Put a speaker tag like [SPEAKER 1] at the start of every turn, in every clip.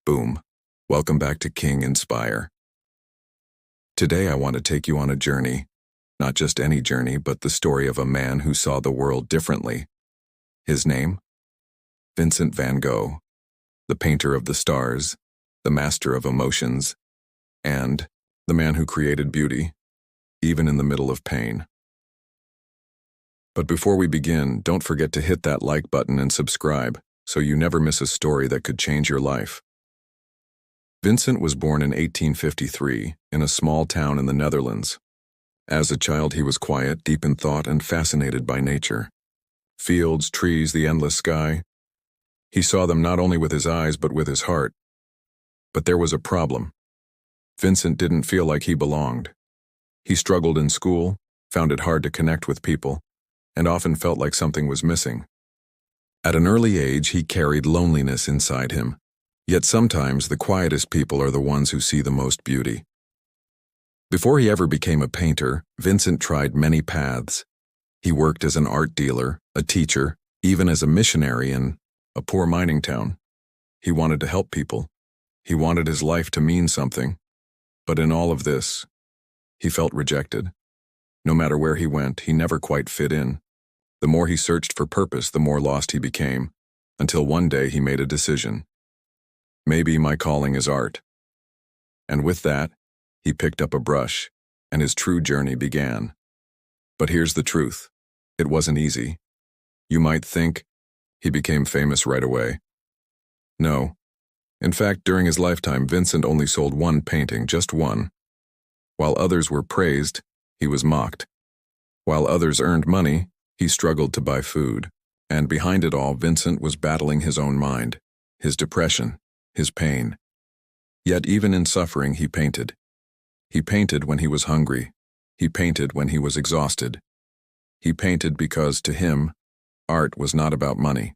[SPEAKER 1] Boom. Welcome back to King Inspire. Today I want to take you on a journey. Not just any journey, but the story of a man who saw the world differently. His name? Vincent van Gogh, the painter of the stars, the master of emotions, and the man who created beauty, even in the middle of pain. But before we begin, don't forget to hit that like button and subscribe so you never miss a story that could change your life. Vincent was born in 1853 in a small town in the Netherlands. As a child, he was quiet, deep in thought, and fascinated by nature. Fields, trees, the endless sky. He saw them not only with his eyes but with his heart. But there was a problem. Vincent didn't feel like he belonged. He struggled in school, found it hard to connect with people, and often felt like something was missing. At an early age, he carried loneliness inside him. Yet sometimes the quietest people are the ones who see the most beauty. Before he ever became a painter, Vincent tried many paths. He worked as an art dealer, a teacher, even as a missionary in a poor mining town. He wanted to help people. He wanted his life to mean something. But in all of this, he felt rejected. No matter where he went, he never quite fit in. The more he searched for purpose, the more lost he became, until one day he made a decision. Maybe my calling is art. And with that, he picked up a brush, and his true journey began. But here's the truth. It wasn't easy. You might think he became famous right away. No. In fact, during his lifetime, Vincent only sold one painting, just one. While others were praised, he was mocked. While others earned money, he struggled to buy food. And behind it all, Vincent was battling his own mind, his depression, his pain. Yet even in suffering, he painted. He painted when he was hungry. He painted when he was exhausted. He painted because, to him, art was not about money.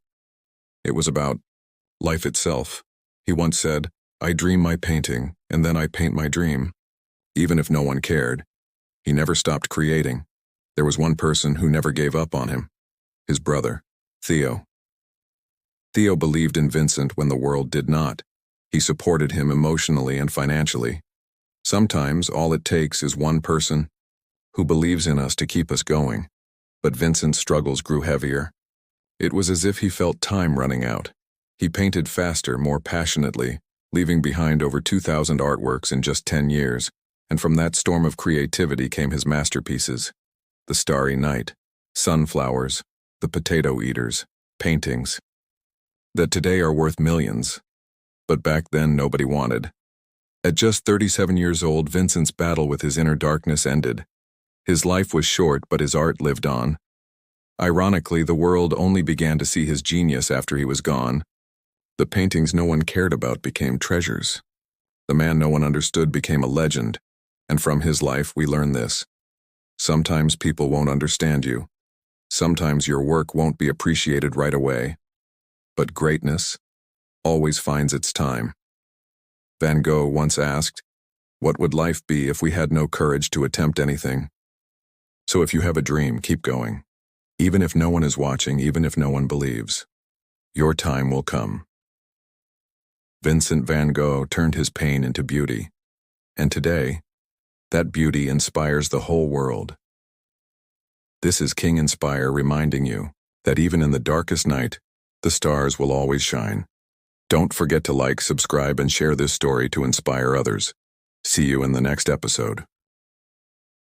[SPEAKER 1] It was about life itself. He once said, "I dream my painting, and then I paint my dream." Even if no one cared, he never stopped creating. There was one person who never gave up on him, his brother, Theo. Theo believed in Vincent when the world did not. He supported him emotionally and financially. Sometimes all it takes is one person who believes in us to keep us going. But Vincent's struggles grew heavier. It was as if he felt time running out. He painted faster, more passionately, leaving behind over 2,000 artworks in just 10 years. And from that storm of creativity came his masterpieces. The Starry Night, Sunflowers, the Potato Eaters, paintings that today are worth millions. But back then, nobody wanted. At just 37 years old, Vincent's battle with his inner darkness ended. His life was short, but his art lived on. Ironically, the world only began to see his genius after he was gone. The paintings no one cared about became treasures. The man no one understood became a legend. And from his life, we learn this. Sometimes people won't understand you. Sometimes your work won't be appreciated right away. But greatness always finds its time. Van Gogh once asked, "What would life be if we had no courage to attempt anything?" So if you have a dream, keep going. Even if no one is watching, even if no one believes, your time will come. Vincent van Gogh turned his pain into beauty. And today, that beauty inspires the whole world. This is King Inspire reminding you that even in the darkest night, the stars will always shine. Don't forget to like, subscribe, and share this story to inspire others. See you in the next episode.